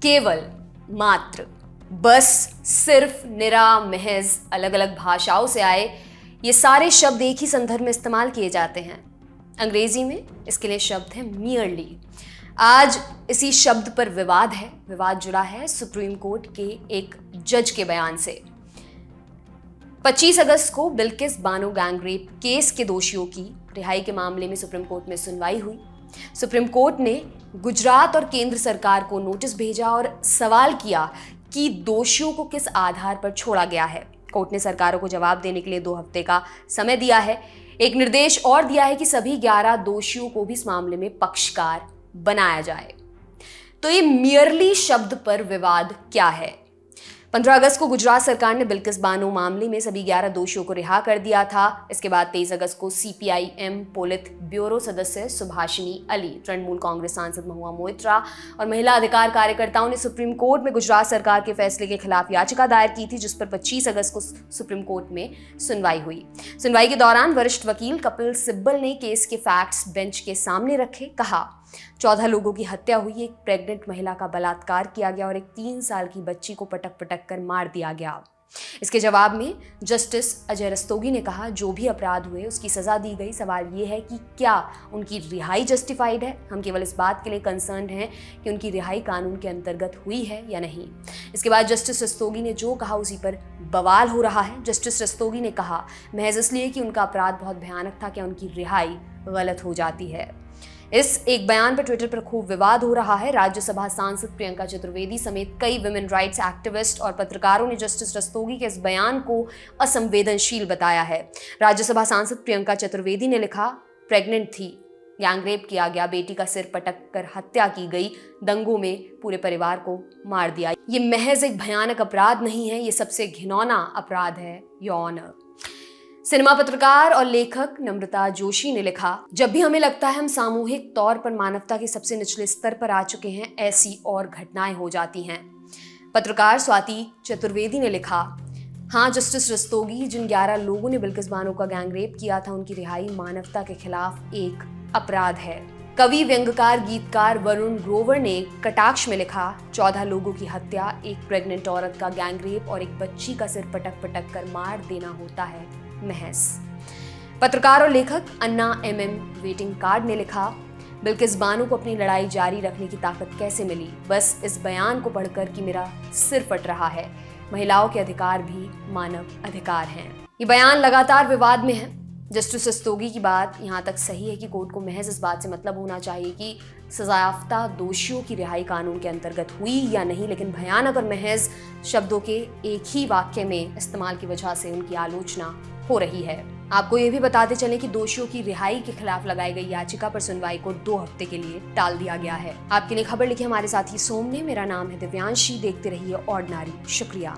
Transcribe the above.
केवल, मात्र, बस, सिर्फ, निरा, महज अलग अलग भाषाओं से आए ये सारे शब्द एक ही संदर्भ में इस्तेमाल किए जाते हैं। अंग्रेजी में इसके लिए शब्द है मियरली। आज इसी शब्द पर विवाद है। विवाद जुड़ा है सुप्रीम कोर्ट के एक जज के बयान से। 25 अगस्त को बिल्किस बानो गैंगरेप केस के दोषियों की रिहाई के मामले में सुप्रीम कोर्ट में सुनवाई हुई। सुप्रीम कोर्ट ने गुजरात और केंद्र सरकार को नोटिस भेजा और सवाल किया कि दोषियों को किस आधार पर छोड़ा गया है। कोर्ट ने सरकारों को जवाब देने के लिए 2 हफ्ते का समय दिया है। एक निर्देश और दिया है कि सभी 11 दोषियों को भी इस मामले में पक्षकार बनाया जाए। तो ये मियरली शब्द पर विवाद क्या है? 15 अगस्त को गुजरात सरकार ने बिल्किस बानो मामले में सभी 11 दोषियों को रिहा कर दिया था। इसके बाद 23 अगस्त को सीपीआईएम पोलित ब्यूरो सदस्य सुभाषिनी अली, तृणमूल कांग्रेस सांसद महुआ मोइत्रा और महिला अधिकार कार्यकर्ताओं ने सुप्रीम कोर्ट में गुजरात सरकार के फैसले के खिलाफ याचिका दायर की थी, जिस पर 25 अगस्त को सुप्रीम कोर्ट में सुनवाई हुई। सुनवाई के दौरान वरिष्ठ वकील कपिल सिब्बल ने केस के फैक्ट्स बेंच के सामने रखे। कहा, 14 लोगों की हत्या हुई, एक प्रेग्नेंट महिला का बलात्कार किया गया और एक 3 साल की बच्ची को पटक पटक कर मार दिया गया। इसके जवाब में जस्टिस अजय रस्तोगी ने कहा, जो भी अपराध हुए उसकी सजा दी गई। सवाल ये है कि क्या उनकी रिहाई जस्टिफाइड है? हम केवल इस बात के लिए कंसर्न हैं कि उनकी रिहाई कानून के अंतर्गत हुई है या नहीं। इसके बाद जस्टिस रस्तोगी ने जो कहा उसी पर बवाल हो रहा है। जस्टिस रस्तोगी ने कहा, महज इसलिए कि उनका अपराध बहुत भयानक था, क्या उनकी रिहाई गलत हो जाती है? इस एक बयान पर ट्विटर पर खूब विवाद हो रहा है। राज्यसभा सांसद प्रियंका चतुर्वेदी समेत कई वुमेन राइट्स एक्टिविस्ट और पत्रकारों ने जस्टिस रस्तोगी के इस बयान को असंवेदनशील बताया है। राज्यसभा सांसद प्रियंका चतुर्वेदी ने लिखा, प्रेग्नेंट थी, गैंगरेप किया गया, बेटी का सिर पटक कर हत्या की गई, दंगों में पूरे परिवार को मार दिया। ये महज एक भयानक अपराध नहीं है, ये सबसे घिनौना अपराध है, यौन। सिनेमा पत्रकार और लेखक नम्रता जोशी ने लिखा, जब भी हमें लगता है हम सामूहिक तौर पर मानवता के सबसे निचले स्तर पर आ चुके हैं, ऐसी और घटनाएं हो जाती हैं। पत्रकार स्वाति चतुर्वेदी ने लिखा, हाँ, जस्टिस रस्तोगी, जिन 11 लोगों ने बिल्किस बानो का गैंगरेप किया था, उनकी रिहाई मानवता के खिलाफ एक अपराध है। कवि, व्यंग्यकार, गीतकार वरुण ग्रोवर ने कटाक्ष में लिखा, 14 लोगों की हत्या, एक प्रेग्नेंट औरत का गैंगरेप और एक बच्ची का सिर पटक पटक कर मार देना होता है महज। पत्रकार और लेखक अन्ना MM वेटिंग कार्ड ने लिखा, बिल्किस बानो को अपनी लड़ाई जारी रखने की ताकत कैसे मिली? बस इस बयान को पढ़कर कि मेरा सिर फट रहा है। महिलाओं के अधिकार भी मानव अधिकार हैं। ये बयान लगातार विवाद में है। जस्टिस रस्तोगी की बात यहाँ तक सही है कि कोर्ट को महज इस बात से मतलब होना चाहिए कि सजायाफ्ता दोषियों की रिहाई कानून के अंतर्गत हुई या नहीं, लेकिन भयानक और महज शब्दों के एक ही वाक्य में इस्तेमाल की वजह से उनकी आलोचना हो रही है। आपको ये भी बताते चलें कि दोषियों की रिहाई के खिलाफ लगाई गई याचिका पर सुनवाई को 2 हफ्ते के लिए टाल दिया गया है। आपके लिए खबर लिखी हमारे साथी सोम ने। मेरा नाम है दिव्यांशी। देखते रहिए ऑर्डिनरी। शुक्रिया।